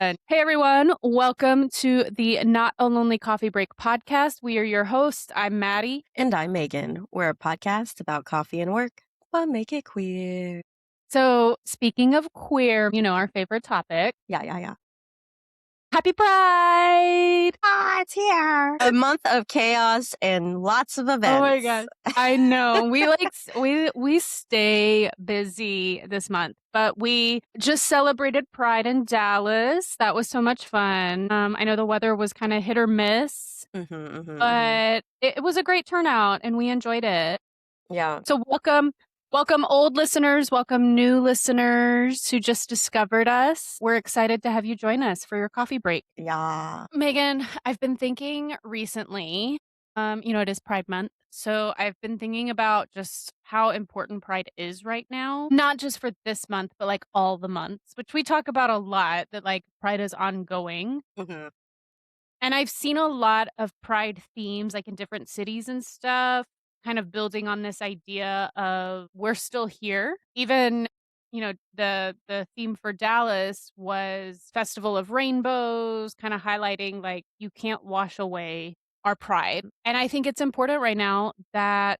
Hey everyone, welcome to the Not a Lonely Coffee Break podcast. We are your hosts. I'm Maddie. And I'm Meaghan. We're a podcast about coffee and work, but make it queer. So, speaking of queer, our favorite topic. Yeah. Happy Pride! It's here. A month of chaos and lots of events. Oh my god. I know. We stay busy this month, but we just celebrated Pride in Dallas. That was so much fun. I know the weather was kind of hit or miss, but it was a great turnout and we enjoyed it. Yeah. So welcome old listeners, welcome new listeners who just discovered us. We're excited to have you join us for your coffee break. Yeah. Meaghan, I've been thinking recently, it is Pride Month. So I've been thinking about just how important Pride is right now. Not just for this month, but like all the months, which we talk about a lot, that like Pride is ongoing. And I've seen a lot of Pride themes like in different cities and stuff, kind of building on this idea of we're still here. Even, the theme for Dallas was Festival of Rainbows, kind of highlighting like you can't wash away our pride. And I think it's important right now that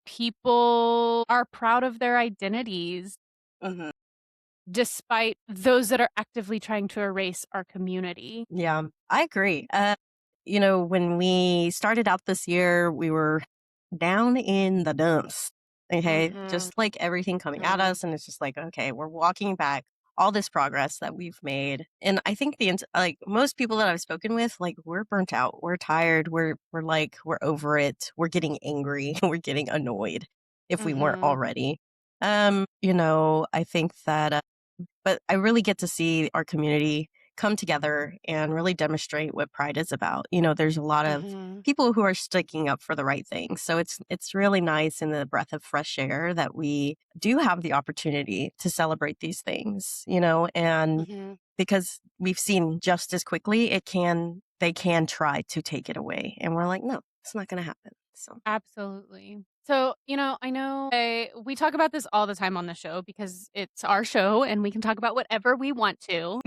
people are proud of their identities despite those that are actively trying to erase our community. Yeah, I agree. When we started out this year, we were down in the dumps. Okay. Just like everything coming at us. And it's just like, okay, we're walking back all this progress that we've made. And I think most people that I've spoken with, like, we're burnt out. We're tired. We're over it. We're getting angry. We're getting annoyed if we weren't already. I think that, but I really get to see our community come together and really demonstrate what Pride is about. There's a lot of people who are sticking up for the right thing. So it's really nice in the breath of fresh air that we do have the opportunity to celebrate these things, and because we've seen just as quickly they can try to take it away. And we're like, no, it's not going to happen. So Absolutely. So, I know we talk about this all the time on the show because it's our show and we can talk about whatever we want to.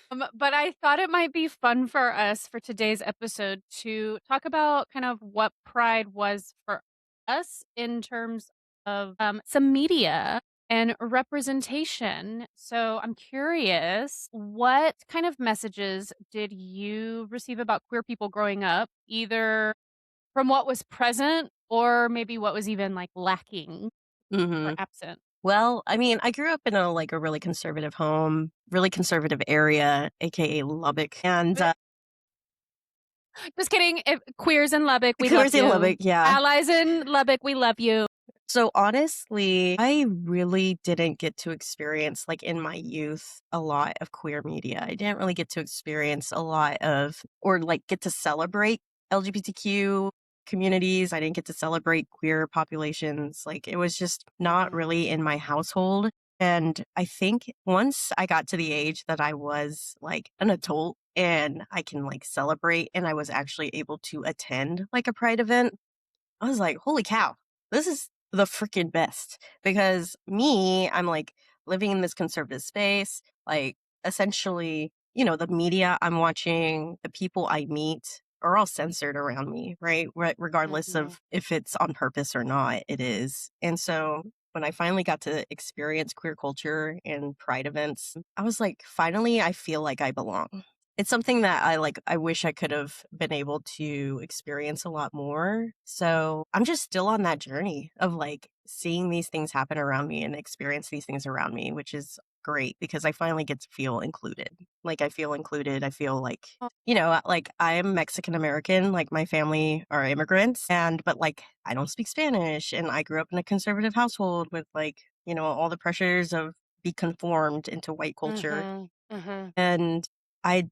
But I thought it might be fun for us for today's episode to talk about kind of what Pride was for us in terms of some media and representation. So I'm curious, what kind of messages did you receive about queer people growing up, either from what was present or maybe what was even like lacking or absent? Well, I mean, I grew up in a really conservative home, really conservative area, aka Lubbock, and Just kidding. If queers in Lubbock, we queers love in you. Lubbock, yeah. Allies in Lubbock, we love you. So honestly, I really didn't get to experience, like in my youth, a lot of queer media. I didn't really get to experience a lot of, or like get to celebrate LGBTQ communities. I didn't get to celebrate queer populations. Like it was just not really in my household. And I think once I got to the age that I was like an adult and I can like celebrate and I was actually able to attend like a Pride event, I was like, holy cow, this is the freaking best. Because I'm like living in this conservative space, like essentially, the media I'm watching, the people I meet are all censored around me, right? Regardless of if it's on purpose or not, it is. And so when I finally got to experience queer culture and Pride events, I was like, finally, I feel like I belong. It's something that I wish I could have been able to experience a lot more. So I'm just still on that journey of like seeing these things happen around me and experience these things around me, which is great because I finally get to feel included. Like I feel included. I feel like, like I am Mexican American, like my family are immigrants but like I don't speak Spanish and I grew up in a conservative household with like, all the pressures of be conformed into white culture. And I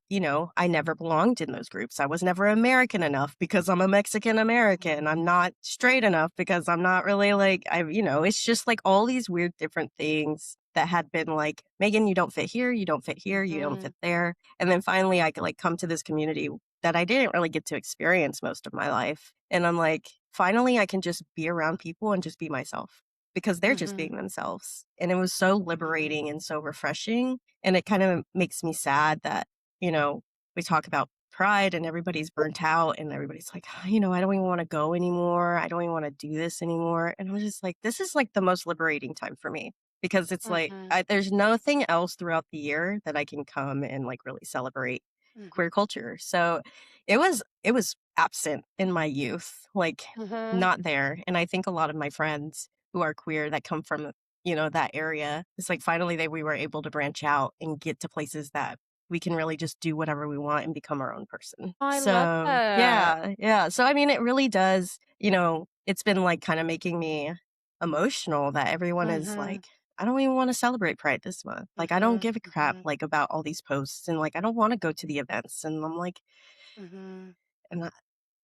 never belonged in those groups. I was never American enough because I'm a Mexican American. I'm not straight enough because I'm not really like, it's just like all these weird different things that had been like, Meaghan, you don't fit here, you don't fit here, you don't fit there. And then finally I could like come to this community that I didn't really get to experience most of my life. And I'm like, finally I can just be around people and just be myself. because they're just Mhm. being themselves. And it was so Mhm. liberating and so refreshing. And it kind of makes me sad that, you know, we talk about pride and everybody's burnt out and everybody's like, "Ah, you know, I don't even want to go anymore. I don't even want to do this anymore." And I'm just like, this is like the most liberating time for me because it's like, Mhm. there's nothing else throughout the year that I can come and like really celebrate Mhm. queer culture. So it was absent in my youth, like Mhm. not there. And I think a lot of my friends who are queer that come from, that area, it's like finally we were able to branch out and get to places that we can really just do whatever we want and become our own person. I love So, that. yeah, yeah. So, I mean, it really does, it's been like kind of making me emotional that everyone is Mhm. like, I don't even want to celebrate Pride this month. Like, I don't Mhm. give a crap Mhm. like about all these posts and like I don't want to go to the events. And I'm like, Mhm. and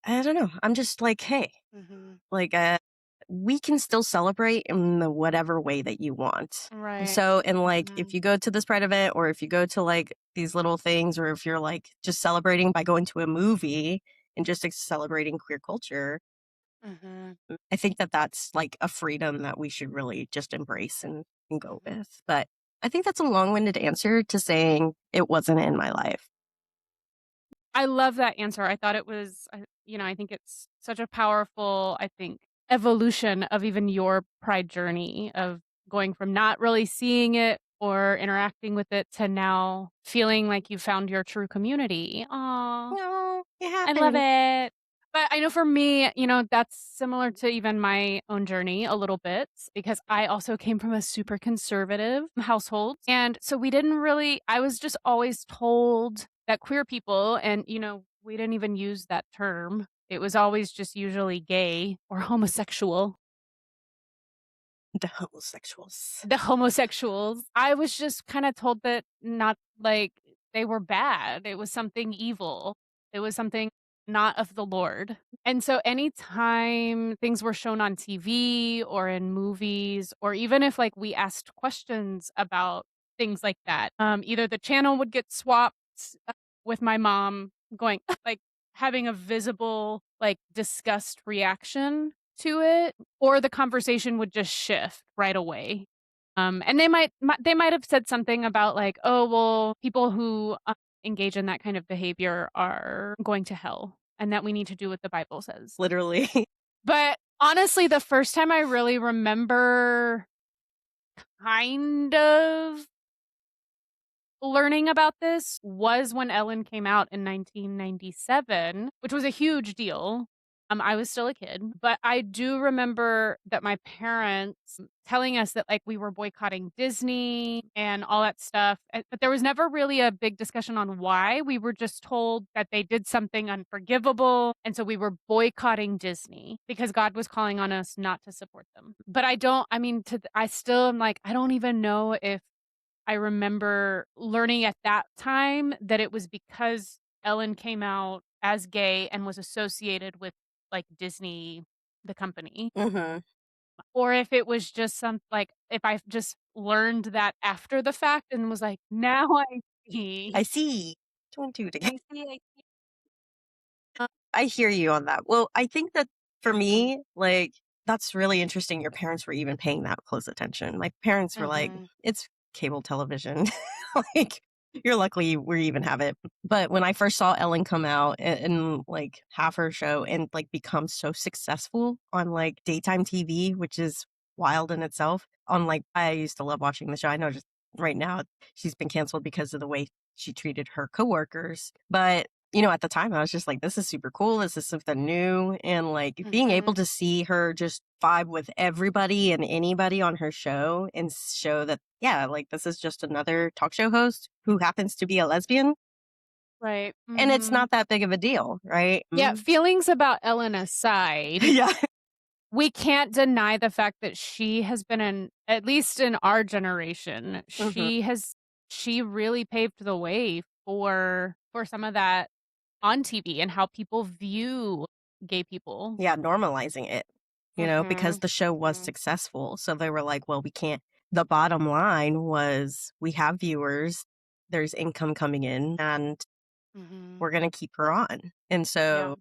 I don't know. I'm just like, hey, Mhm. like, we can still celebrate in the whatever way that you want. Right. So, and like, if Mhm. you go to this Pride event or if you go to like these little things, or if you're like just celebrating by going to a movie and just celebrating queer culture, Mhm. I think that that's like a freedom that we should really just embrace and go Mhm. with. But I think that's a long winded answer to saying it wasn't in my life. I love that answer. I thought it was, I think it's such a powerful, I think, evolution of even your pride journey of going from not really seeing it or interacting with it to now feeling like you found your true community. Aw. No, it I love happened. it. But I know for me, that's similar to even my own journey a little bit because I also came from a super conservative household. And so we didn't really, I was just always told that queer people, and, we didn't even use that term. It was always just usually gay or homosexual. The homosexuals. The homosexuals. I was just kinda told that not like, they were bad, it was something evil, it was something not of the Lord, and so anytime things were shown on TV or in movies, or even if, like, we asked questions about things like that, either the channel would get swapped, with my mom going like, having a visible, like, disgust reaction to it, or the conversation would just shift right away. And they might have said something about like, "Oh, well, people who, engage in that kind of behavior are going to hell, and that we need to do what the Bible says." Literally. But honestly, the first time I really remember kind of learning about this was when Ellen came out in 1997, which was a huge deal. I was still a kid, but I do remember that my parents telling us that like we were boycotting Disney and all that stuff. But there was never really a big discussion on why. We were just told that they did something unforgivable. And so we were boycotting Disney because God was calling on us not to support them. But I mean, I still am like, I don't even know if I remember learning at that time that it was because Ellen came out as gay and was associated with, like, Disney, the company, Mhm. or if it was just like, if I've just learned that after the fact and was like, "Now I see. I see. 2 and 2 together. I see." I hear you on that. Well, I think that for Mhm, me, like, that's really interesting your parents were even paying that close attention. My parents were like, mhm, "It's cable television." Like, you're lucky we even have it. But when I first saw Ellen come out and, like, have her show and, like, become so successful on, like, daytime TV, which is wild in itself, on, like I used to love watching the show. I know just right now she's been canceled because of the way she treated her coworkers, but at the time, I was just like, this is super cool. This is something new. And like being able mhm. to see her just vibe with everybody and anybody on her show and show that, yeah, like this is just another talk show host who happens to be a lesbian. Right, And it's mhm. not that big of a deal, right? Yeah, feelings about Ellen aside, Yeah. we can't deny the fact that she has been at least in our generation, Hmm. she really paved the way for some of that on TV and how people view gay people. Yeah. Normalizing it, because Mhm, the show was mhm, successful. So they were like, well, we can't. The bottom line was we have viewers, there's income coming in, and mhm. we're going to keep her on. And Yeah, so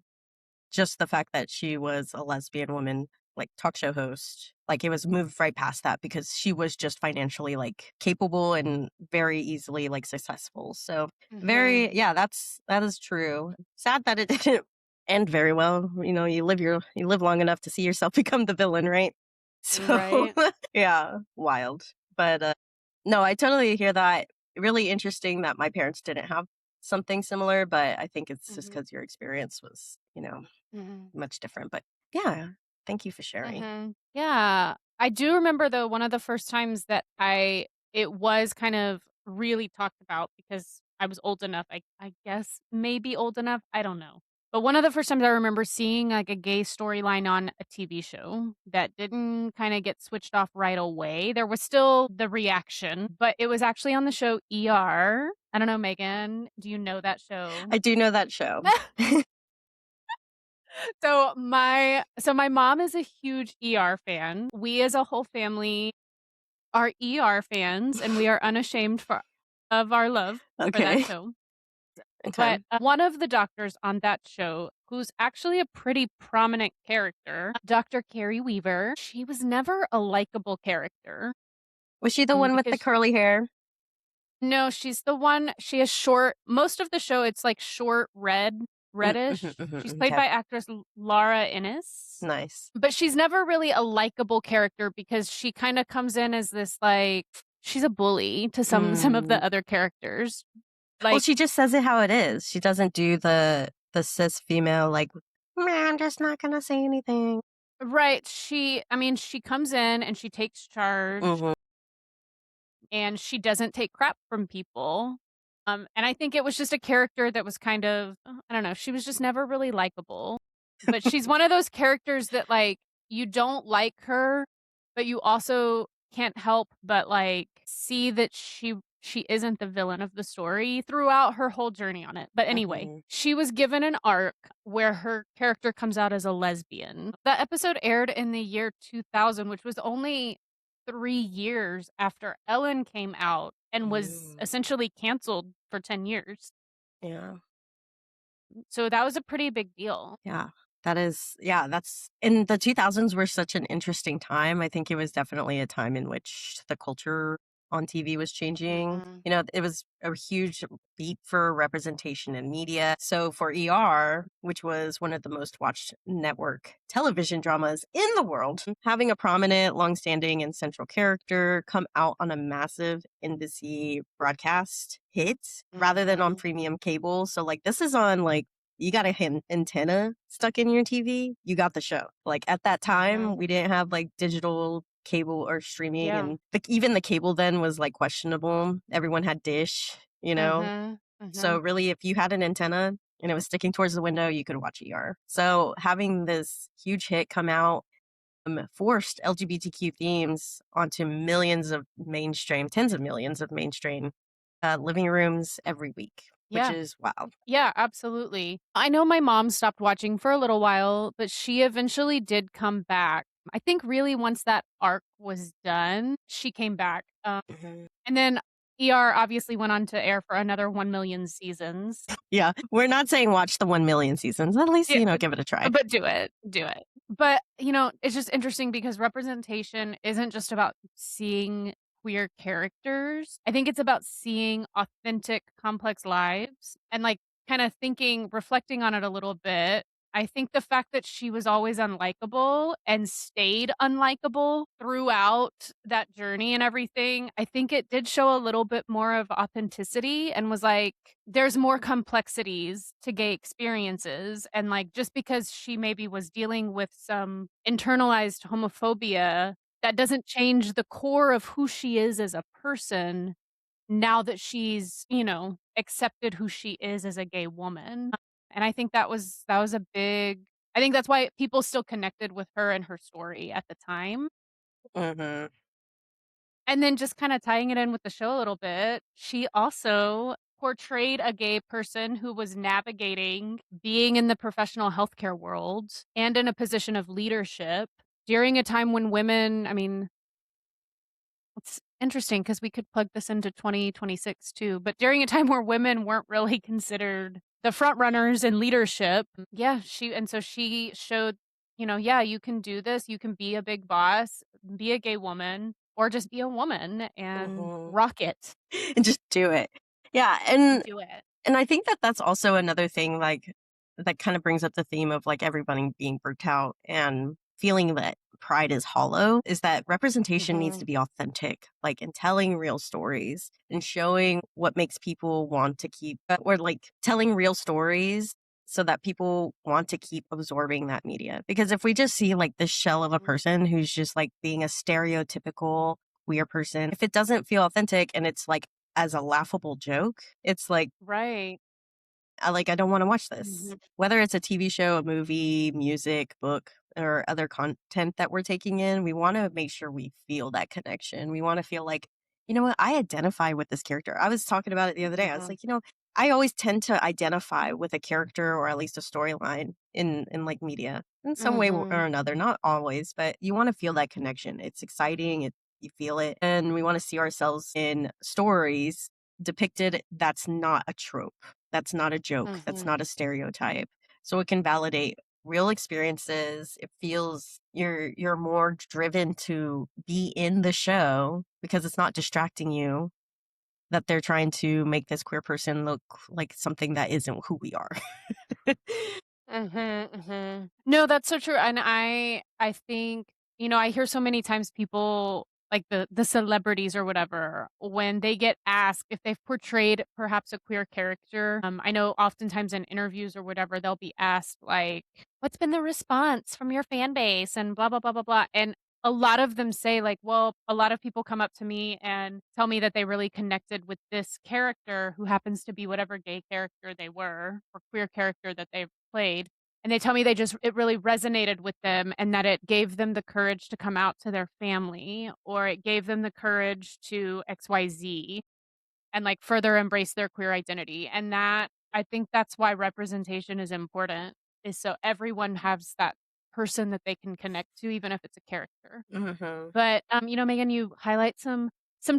just the fact that she was a lesbian woman like talk show host. Like it was moved right past that because she was just financially like capable and very easily like successful. So Mhm. very yeah, that is true. Sad that it didn't end very well. You know, you live long enough to see yourself become the villain, right? So Right. yeah, wild. But no, I totally hear that. Really interesting that my parents didn't have something similar, but I think it's just Mhm. because your experience was, you know, Mhm. much different. But yeah, thank you for sharing. Mhm. Yeah. I do remember though one of the first times that it was kind of really talked about because I was old enough. I guess maybe old enough. I don't know. But one of the first times I remember seeing like a gay storyline on a TV show that didn't kind of get switched off right away. There was still the reaction, but it was actually on the show ER. I don't know, Megan, do you know that show? I do know that show. So my mom is a huge ER fan. We as a whole family are ER fans, and we are unashamed of our love for that Okay. show. Okay. But one of the doctors on that show, who's actually a pretty prominent character, Dr. Carrie Weaver, she was never a likable character. Was she the one with the Because curly hair? no, she's the one. She has short. Most of the show, it's like short Mhm, reddish. She's mhm, played okay. by actress Laura Innes. Nice. But she's never really a likable character because she kinda comes in as this, like she's a bully to some of Mm. the other characters. Well, Like she just says it how it is. She doesn't do the cis female like, "Meh, I'm just not gonna say anything." right, I mean, she comes in and she takes charge, Mhm, and she doesn't take crap from people. And I think it was just a character that was kind of I don't know, she was just never really likable. But she's one of those characters that, like, you don't like her, but you also can't help but, like, see that she isn't the villain of the story throughout her whole journey on it. But anyway, mhm. she was given an arc where her character comes out as a lesbian. That episode aired in the year 2000, which was only 3 years after Ellen came out and was Ooh, essentially canceled for 10 years. yeah. So that was a pretty big deal. Yeah, that is yeah, that's in the 2000s were such an interesting time. I think it was definitely a time in which the culture on TV was changing. Mhm. You know, it was a huge beat for representation in media. So for ER, which was one of the most watched network television dramas in the world, having a prominent, longstanding, and central character come out on a massive NBC broadcast hit rather than on Mhm. premium cable. So like this is on like you got a antenna stuck in your TV, you got the show. Like at that time, Mhm. we didn't have like digital cable or streaming, Yeah. and even the cable then was like questionable. Everyone had dish, you know. Mhm. So Mhm. really, if you had an antenna and it was sticking towards the window, you could watch ER. So having this huge hit come out forced LGBTQ themes onto millions of mainstream, tens of millions of mainstream living rooms every week, which Yeah. is wild. Yeah, absolutely. I know my mom stopped watching for a little while, but she eventually did come back. I think really once that arc was done, she came back. Mhm. And then ER obviously went on to air for another 1,000,000 seasons. Yeah, we're not saying watch the 1,000,000 seasons. At least, Yeah, you know, give it a try. but do it, do it. But, it's just interesting because representation isn't just about seeing queer characters. I think it's about seeing authentic, complex lives and, like, kinda reflecting on it a little bit. I think the fact that she was always unlikable and stayed unlikable throughout that journey and everything, I think it did show a little bit more of authenticity and was like, there's more complexities to gay experiences, and, like, just because she maybe was dealing with some internalized homophobia, that doesn't change the core of who she is as a person now that she's, accepted who she is as a gay woman. And I think that was a big I think that's why people still connected with her and her story at the time. Mhm. And then just kinda tying it in with the show a little bit, she also portrayed a gay person who was navigating being in the professional healthcare world and in a position of leadership during a time when women it's interesting because we could plug this into 2026 too, but during a time where women weren't really considered the front runners in leadership. Yeah, she showed yeah, you can do this. You can be a big boss, be a gay woman, or just be a woman and Mhm. rock it And just do it. Yeah, and do it. and I think that that's also another thing, like, that kind of brings up the theme of, like, everybody being burnt out and feeling that pride is hollow, is that representation needs to Mhm. be authentic, like, in telling real stories and showing what makes people want to keep or, like, telling real stories so that people want to keep absorbing that media. Because if we just see, like, this shell of a Mhm. person who's just, like, being a stereotypical queer person, if it doesn't feel authentic and it's, like, as a laughable joke, it's like, Right. I don't wanna watch this. Mhm. Whether it's a TV show, a movie, music, book, or other content that we're taking in, we wanna make sure we feel that connection. We wanna feel like, "You know what? I identify with this character." I was talking about it the other day. I was Mhm. like, I always tend to identify with a character or at least a storyline in, like, media in some way or Mhm. another. Not always, but you wanna feel that connection. It's exciting, you feel it, and we wanna see ourselves in stories depicted that's not a trope. That's not a joke. That's Mhm. not a stereotype. So it can validate real experiences. It feels you're more driven to be in the show because it's not distracting you that they're trying to make this queer person look like something that isn't who we are. Mhm, mhm. No, that's so true, and I think, I hear so many times people, like the celebrities or whatever, when they get asked if they've portrayed perhaps a queer character, I know oftentimes in interviews or whatever, they'll be asked, like, "What's been the response from your fan base?" and blah, blah, blah, blah, blah, and a lot of them say, like, "Well, a lot of people come up to me and tell me that they really connected with this character who happens to be whatever gay character they were or queer character that they played, and they tell me it really resonated with them and that it gave them the courage to come out to their family, or it gave them the courage to XYZ and, like, further embrace their queer identity, and that I think that's why representation is important, is so everyone has that person that they can connect to, even if it's a character. Mhm. But, Megan, you highlight some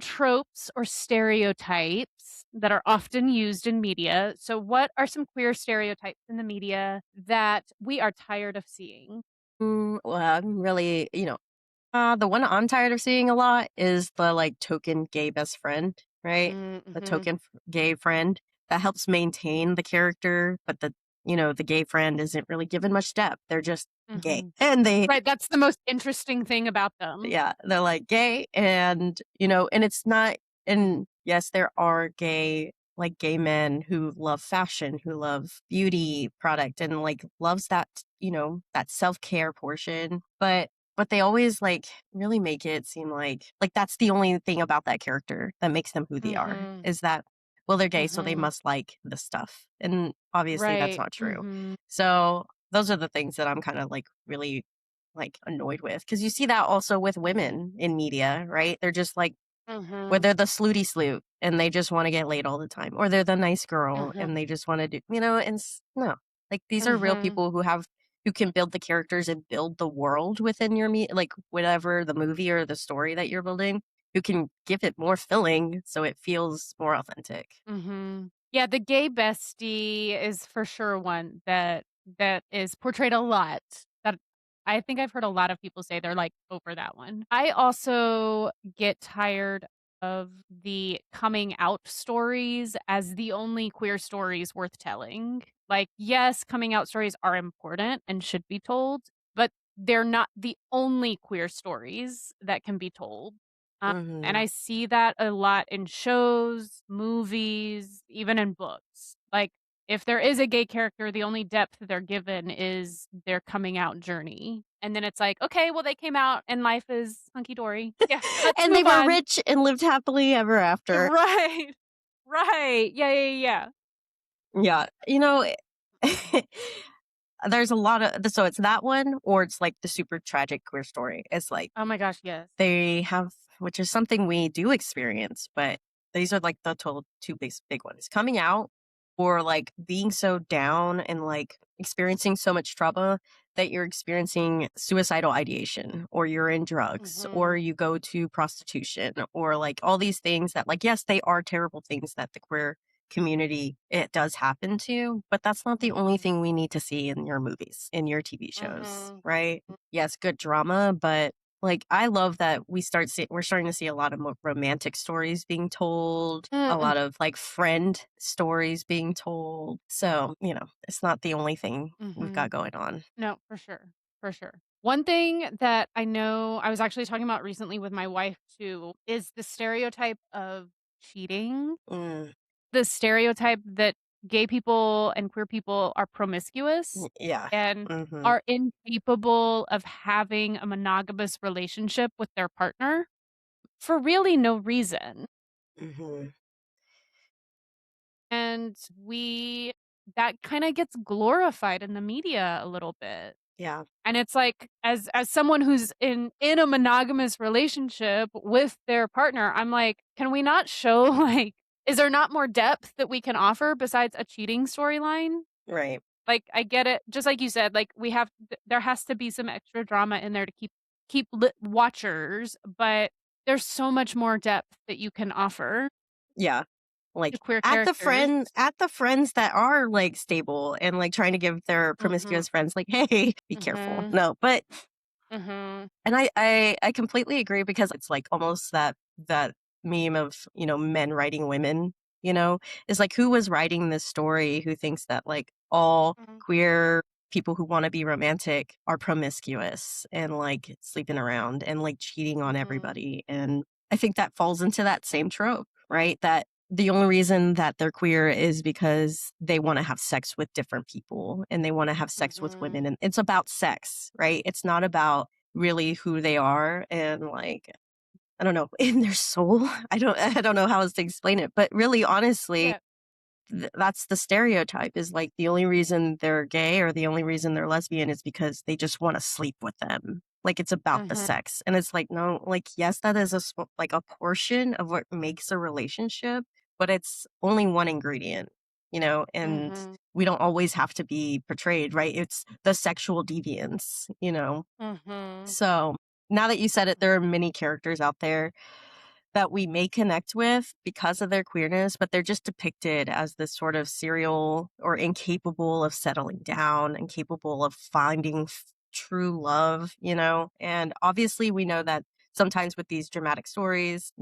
tropes or stereotypes that are often used in media. So what are some queer stereotypes in the media that we are tired of seeing? Well, I'm really, the one I'm tired of seeing a lot is the, like, token gay best friend, right? The Mhm. token gay friend that helps maintain the character, but the gay friend isn't really given much depth. They're just gay. Mhm. And they Right, that's the most interesting thing about them. yeah, they're, like, gay and it's not and yes, there are gay men who love fashion, who love beauty product and, like, loves that self-care portion, but they always, like, really make it seem like that's the only thing about that character that makes them who they are, Mhm. is that, well, they're gay, so they Mhm. must like this stuff, and obviously that's Right. not true. Mhm. So, those are the things that I'm kinda, like, really annoyed with because you see that also with women in media, right? They're just like, where Mhm. they're the slooty sloot and they just want to get laid all the time, or they're the nice girl Mhm. and they just want to and no, like these are real Mhm. people who can build the characters and build the world within like whatever the movie or the story that you're building, who can give it more filling so it feels more authentic. Mhm. Yeah, the gay bestie is for sure one that is portrayed a lot. That I think I've heard a lot of people say they're, like, over that one. I also get tired of the coming out stories as the only queer stories worth telling. Like, yes, coming out stories are important and should be told, but they're not the only queer stories that can be told. And Hmm. I see that a lot in shows, movies, even in books. Like, if there is a gay character, the only depth they're given is their coming out journey. And then it's like, okay, well, they came out and life is hunky dory. Yeah, let's And they move were on. rich and lived happily ever after. Right. Right. Yeah, yeah, yeah. Yeah, there's a lot of so it's that one or it's, like, the super tragic queer story. It's, like, Oh my gosh, yes. they have which is something we do experience, but these are, like, the total 2 big ones. Coming out or, like, being so down and, like, experiencing so much trauma that you're experiencing suicidal ideation, or you're in drugs, or Mhm. you go to prostitution, or, like, all these things that, like, yes, they are terrible things that the queer community it does happen to, but that's not the only Mhm. thing we need to see in your movies, in your TV shows, Mhm. right? Yes, good drama, but like I love that we're starting to see a lot of romantic stories being told, a Mm-mm. lot of like friend stories being told. So, it's not the only thing we've got Mhm. going on. No, for sure, for sure. One thing that I know I was actually talking about recently with my wife too is the stereotype of cheating. Mm, The stereotype that gay people and queer people are promiscuous yeah. and Mhm. are incapable of having a monogamous relationship with their partner for really no reason. Mhm. And we that kinda gets glorified in the media a little bit. Yeah. And it's like, as someone who's in a monogamous relationship with their partner, I'm like, "Can we not show, like is there not more depth that we can offer besides a cheating storyline?" Right. Like, I get it, just like you said, like, there has to be some extra drama in there to keep lit watchers, but there's so much more depth that you can offer Yeah. to Like, queer characters. at the friends that are, like, stable and, like, trying to give their Mhm, promiscuous friends, like, "Hey, be careful." mhm, No, but mhm, and I completely agree because it's, like, almost that meme of, men writing women, you know? It's like, who was writing this story who thinks that, like, all mhm, queer people who wanna be romantic are promiscuous and, like, sleeping around and, like, cheating on mhm, everybody, and I think that falls into that same trope, right? That the only reason that they're queer is because they wanna have sex with different people and they wanna have sex with mhm, women, and it's about sex, right? It's not about really who they are and, like, I don't know, in their soul. I don't know how else to explain it, but really, honestly, yeah, that's the stereotype is, like, the only reason they're gay or the only reason they're lesbian is because they just wanna sleep with them. Like, it's about the mhm, sex, and it's like, no, like, yes, that is like, a portion of what makes a relationship, but it's only one ingredient, and mhm, we don't always have to be portrayed, right? It's the sexual deviance. mhm, So, now that you said it, there are many characters out there that we may connect with because of their queerness, but they're just depicted as this sort of serial or incapable of settling down, incapable of finding true love. And obviously, we know that sometimes with these dramatic stories,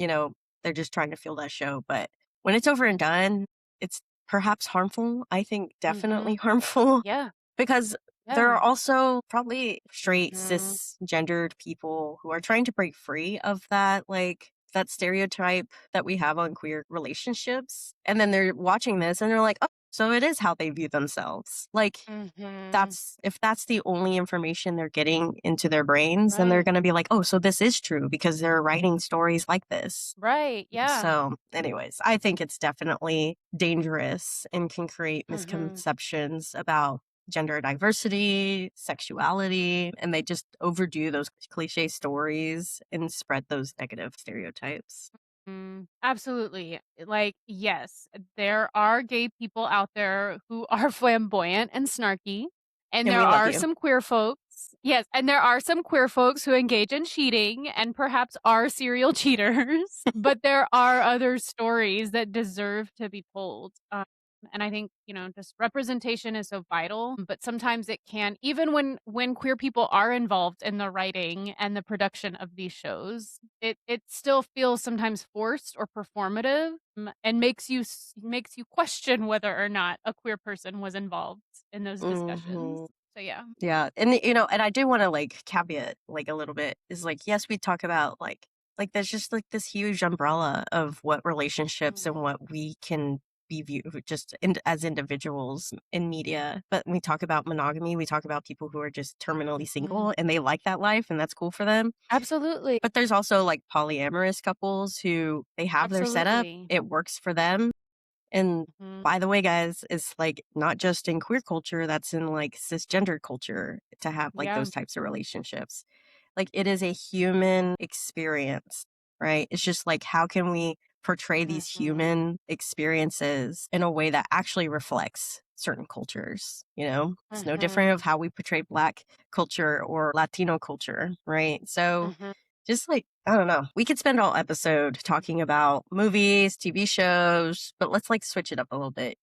they're just trying to fill that show. But when it's over and done, it's perhaps harmful. I think definitely mhm, harmful yeah, because there yeah, are also probably straight, mhm, cisgendered people who are trying to break free of that, like, that stereotype that we have on queer relationships. And then they're watching this and they're like, oh, so it is how they view themselves. Like, mhm, if that's the only information they're getting into their brains, then they're right, going to be like, oh, so this is true because they're writing stories like this. right, yeah, So, anyways, I think it's definitely dangerous and can create mhm, misconceptions about gender diversity, sexuality, and they just overdo those cliche stories and spread those negative stereotypes. absolutely, like, yes, there are gay people out there who are flamboyant and snarky, and And there we love are you. some queer folks yes, and there are some queer folks who engage in cheating and perhaps are serial cheaters, but there are other stories that deserve to be told, and I think, just representation is so vital, but sometimes it can even when queer people are involved in the writing and the production of these shows, it still feels sometimes forced or performative, and makes you question whether or not a queer person was involved in those discussions. Hmm. So, yeah. Yeah, and I do wanna, like, caveat, like, a little bit is, like, yes, we talk about, like, there's just, like, this huge umbrella of what relationships and Mhm, what we can be viewed just in as individuals in media, but we talk about monogamy, we talk about people who are just terminally mhm. single, and they like that life, and that's cool for them, Absolutely, but there's also, like, polyamorous couples who they have their setup, absolutely. it works for them, and Mhm, by the way, guys, it's like not just in queer culture, that's in like cisgender culture to have like yeah, those types of relationships. Like it is a human experience, right? It's just like how can we portray these mhm, human experiences in a way that actually reflects certain cultures, It's no different mhm, of how we portray black culture or Latino culture, right? So mhm. Just like, I don't know. We could spend all episode talking about movies, TV shows, but let's like switch it up a little bit.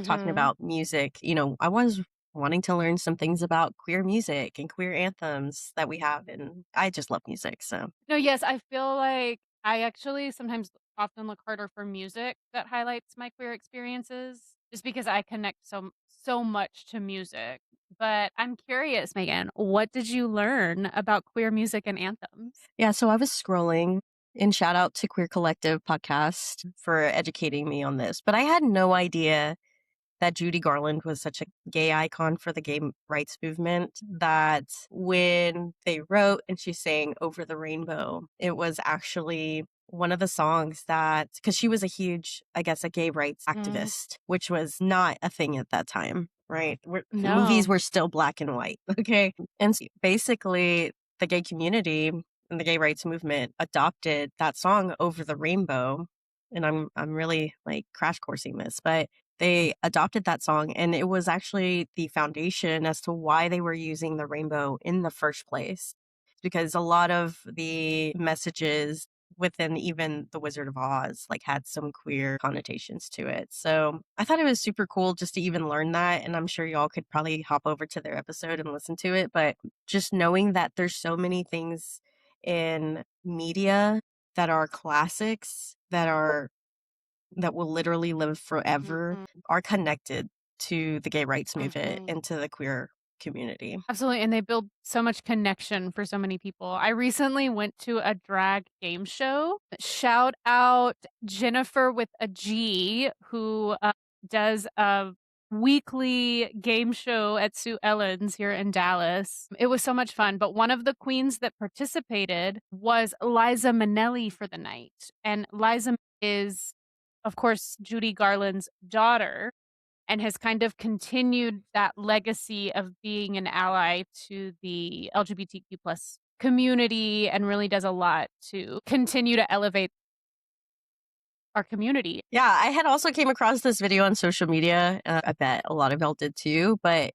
Talking Mhm. about music, I was wanting to learn some things about queer music and queer anthems that we have. And I just love music. So, No, yes, I feel like I actually sometimes often look harder for music that highlights my queer experiences just because I connect so much to music. But I'm curious, Megan, what did you learn about queer music and anthems? yeah, so I was scrolling and shout out to Queer Collective podcast for educating me on this, but I had no idea that Judy Garland was such a gay icon for the gay rights movement that when they wrote and she sang Over the Rainbow, it was actually one of the songs that, because she was a huge, I guess, a gay rights Mm, activist, which was not a thing at that time, right? Movies no. were still black and white, okay? And basically, the gay community and the gay rights movement adopted that song Over the Rainbow. And I'm really like crash coursing this, but they adopted that song, and it was actually the foundation as to why they were using the rainbow in the first place. Because a lot of the messages within even The Wizard of Oz like had some queer connotations to it. So I thought it was super cool just to even learn that. And I'm sure y'all could probably hop over to their episode and listen to it. But just knowing that there's so many things in media that are classics that will literally live forever Mhm, are connected to the gay rights movement mhm. and to the queer community. Absolutely, and they build so much connection for so many people. I recently went to a drag game show. Shout out Jennifer with a G, who does a weekly game show at Sue Ellen's here in Dallas. It was so much fun, but one of the queens that participated was Liza Minnelli for the night. And Liza is, of course, Judy Garland's daughter and has kind of continued that legacy of being an ally to the LGBTQ plus community and really does a lot to continue to elevate our community. Yeah, I had also came across this video on social media. I bet a lot of y'all did too, but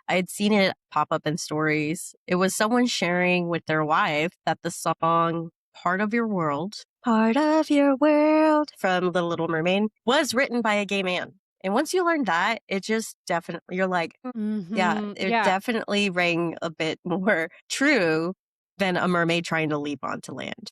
I had seen it pop up in stories. It was someone sharing with their wife that the song Part of Your World from The Little Mermaid was written by a gay man. And once you learn that, it just definitely, you're like, yeah, Mhm. it Yeah. definitely rang a bit more true than a mermaid trying to leap onto land.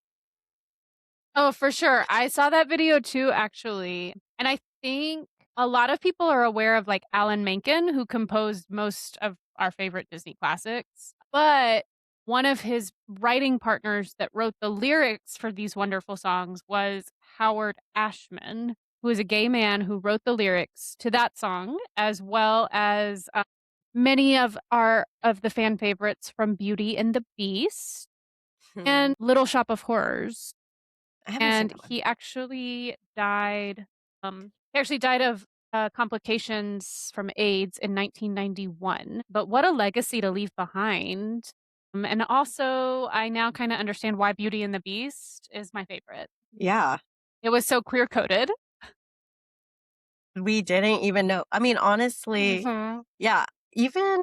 Oh, for sure. I saw that video too, actually. And I think a lot of people are aware of like Alan Menken, who composed most of our favorite Disney classics. But one of his writing partners that wrote the lyrics for these wonderful songs was Howard Ashman, who is a gay man who wrote the lyrics to that song, as well as many of the fan favorites from Beauty and the Beast Hmm. and Little Shop of Horrors. I haven't seen And that one. he actually died of, complications from AIDS in 1991, but what a legacy to leave behind. And also, I now kinda understand why Beauty and the Beast is my favorite. Yeah, It was so queer coded. we didn't even know. I mean, honestly, Mhm. yeah, even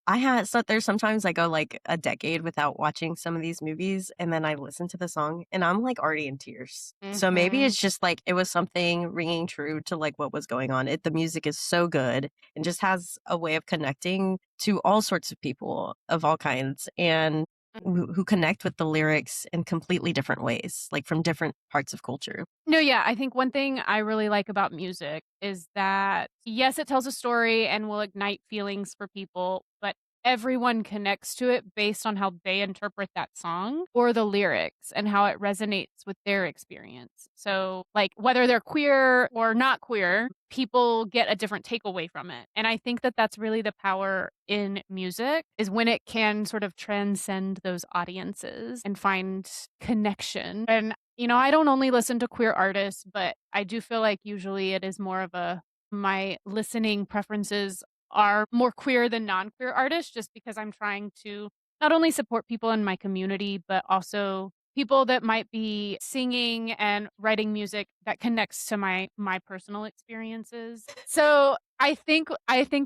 I had so there's sometimes I go like a decade without watching some of these movies and then I listen to the song and I'm like already in tears. So maybe Mhm. it's just like it was something ringing true to like what was going on. The music is so good and just has a way of connecting to all sorts of people of all kinds and who connect with the lyrics in completely different ways, like from different parts of culture. No, yeah, I think one thing I really like about music is that, yes, it tells a story and will ignite feelings for people, but everyone connects to it based on how they interpret that song or the lyrics and how it resonates with their experience. So, like, whether they're queer or not queer, people get a different takeaway from it. And I think that that's really the power in music is when it can sort of transcend those audiences and find connection. And I don't only listen to queer artists, but I do feel like usually it is more of a my listening preferences are more queer than non-queer artists just because I'm trying to not only support people in my community, but also people that might be singing and writing music that connects to my personal experiences. So I think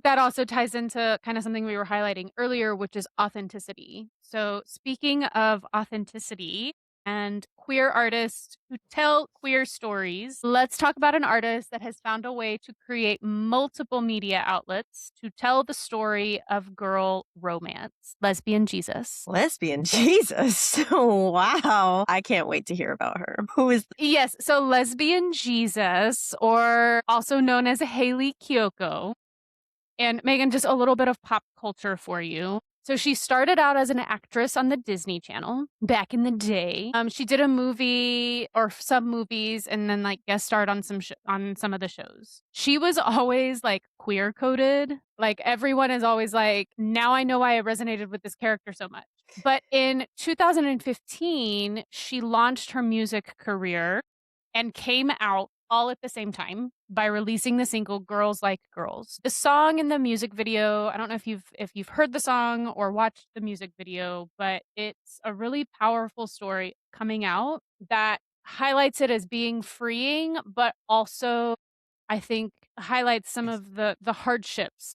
that also ties into kind of something we were highlighting earlier, which is authenticity. So speaking of authenticity and queer artists who tell queer stories, let's talk about an artist that has found a way to create multiple media outlets to tell the story of girl romance. Lesbian Jesus. Lesbian Jesus. Wow. I can't wait to hear about her. Who is Yes, so Lesbian Jesus, or also known as Hayley Kiyoko. And Megan, just a little bit of pop culture for you. So she started out as an actress on the Disney Channel back in the day. She did a movie or some movies, and then like guest starred on on some of the shows. She was always like queer coded. Like everyone is always like, now I know why I resonated with this character so much. But in 2015, she launched her music career and came out all at the same time by releasing the single Girls Like Girls. The song in the music video, I don't know if you've heard the song or watched the music video, but it's a really powerful story coming out that highlights it as being freeing, but also I think highlights some of the hardships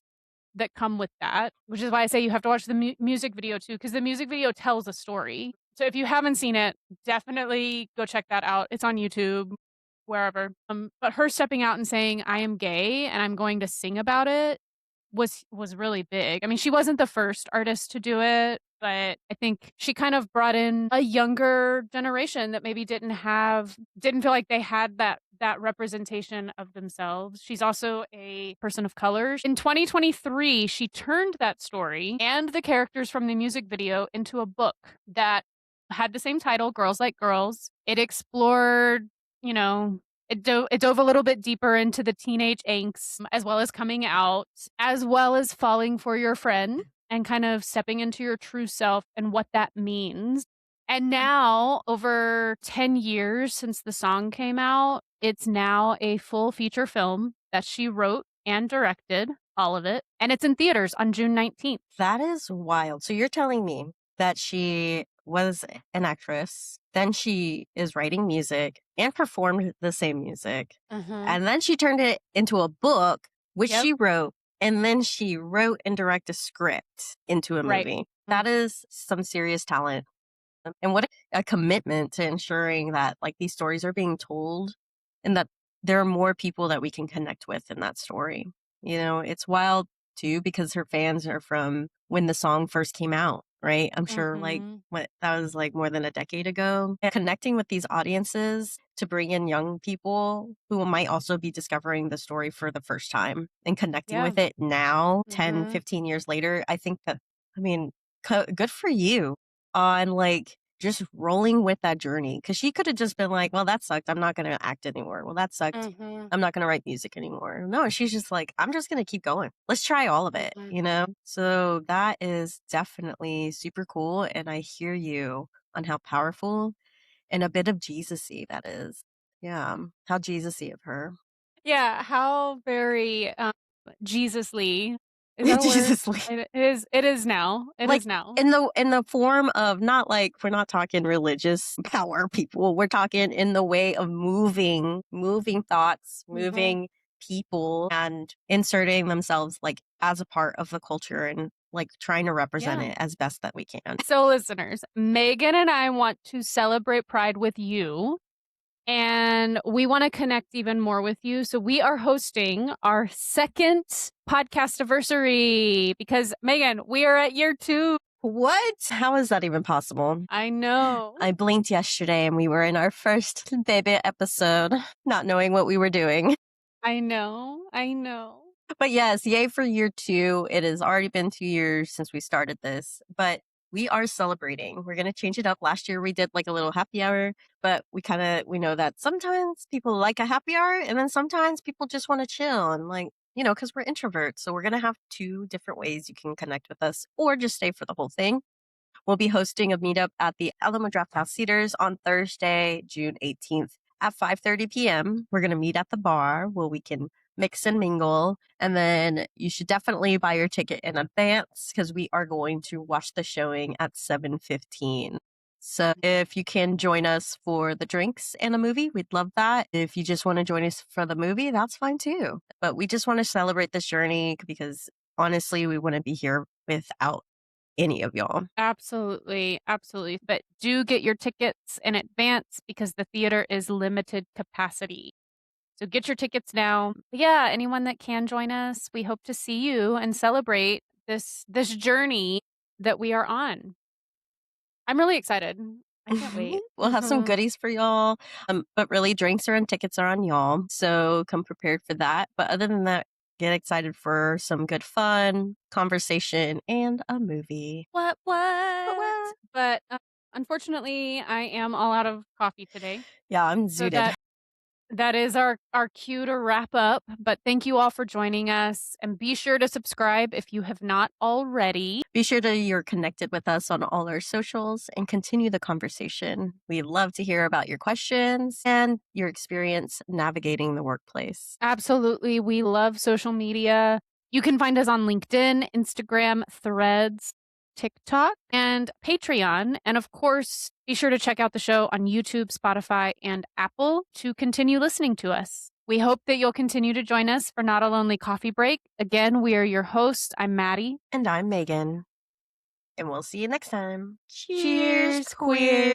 that come with that, which is why I say you have to watch the music video too, because the music video tells a story. So if you haven't seen it, definitely go check that out. It's on YouTube, wherever. But her stepping out and saying, "I am gay and I'm going to sing about it," was really big. I mean, she wasn't the first artist to do it, but I think she kind of brought in a younger generation that maybe didn't feel like they had that representation of themselves. She's also a person of color. In 2023, she turned that story and the characters from the music video into a book that had the same title, Girls Like Girls. It explored, you know, it dove a little bit deeper into the teenage angst, as well as coming out, as well as falling for your friend and kind of stepping into your true self and what that means. And now, over 10 years since the song came out, it's now a full feature film that she wrote and directed, all of it. And it's in theaters on June 19th. that is wild. So you're telling me that she was an actress, then she is writing music and performed the same music. And then she turned it into a book, which Yep. she wrote, and then she wrote and directed a script into a Right. movie. That is some serious talent. And what a commitment to ensuring that like these stories are being told and that there are more people that we can connect with in that story. You know, it's wild too because her fans are from when the song first came out, right? I'm sure like what that was like more than a decade ago. And connecting with these audiences to bring in young people who might also be discovering the story for the first time and connecting Yeah. with it now, 10, Mhm. 15 years later. I think that, I mean, good for you on like just rolling with that journey. Cause she could have just been like, well, that sucked. I'm not going to act anymore. Well, that sucked. I'm not going to write music anymore. No, she's just like, I'm just going to keep going. Let's try all of it, you know? So that is definitely super cool. And I hear you on how powerful and a bit of Jesus-y that is. Yeah. How Jesus-y of her. Yeah, how very, Jesus-ly. Is that a word? Jesus-y. It is now. It Like is now. in the form of not like we're not talking religious power people. We're talking in the way of moving thoughts, moving people and inserting themselves like as a part of the culture and like trying to represent Yeah. it as best that we can. So, listeners, Megan and I want to celebrate Pride with you, and we want to connect even more with you. So, we are hosting our second podcast anniversary because, Megan, we are at year 2. What? How is that even possible? I know. I blinked yesterday and we were in our first baby episode, not knowing what we were doing. I know. I know. But yes, yay for year 2. It has already been 2 years since we started this, but we are celebrating. We're going to change it up. Last year we did like a little happy hour, but we know that sometimes people like a happy hour and then sometimes people just want to chill and like, you know, because we're introverts. So we're going to have 2 different ways you can connect with us or just stay for the whole thing. We'll be hosting a meetup at the Alamo Drafthouse Cedars on Thursday, June 18th at 5:30 p.m. We're going to meet at the bar where we can mix and mingle. And then you should definitely buy your ticket in advance because we are going to watch the showing at 7:15. So if you can join us for the drinks and a movie, we'd love that. If you just want to join us for the movie, that's fine too. But we just want to celebrate this journey because honestly, we wouldn't be here without any of y'all. Absolutely, absolutely. But do get your tickets in advance because the theater is limited capacity. So get your tickets now. But yeah, anyone that can join us, we hope to see you and celebrate this journey that we are on. I'm really excited. I can't wait. We'll have some goodies for y'all. But really, drinks are and tickets are on y'all. So come prepared for that. But other than that, get excited for some good fun, conversation, and a movie. What, What, what? what? But, unfortunately, I am all out of coffee today, Yeah, I'm so zooted. that is our cue to wrap up, but thank you all for joining us, and be sure to subscribe if you have not already. Be sure to you're connected with us on all our socials and continue the conversation. We love to hear about your questions and your experience navigating the workplace. Absolutely, we love social media. You can find us on LinkedIn, Instagram, Threads, TikTok, and Patreon, and of course, be sure to check out the show on YouTube, Spotify, and Apple to continue listening to us. We hope that you'll continue to join us for Not a Lonely Coffee Break. Again, we are your hosts. I'm Maddie. And I'm Megan. And we'll see you next time. Cheers, Cheers, queer. queer.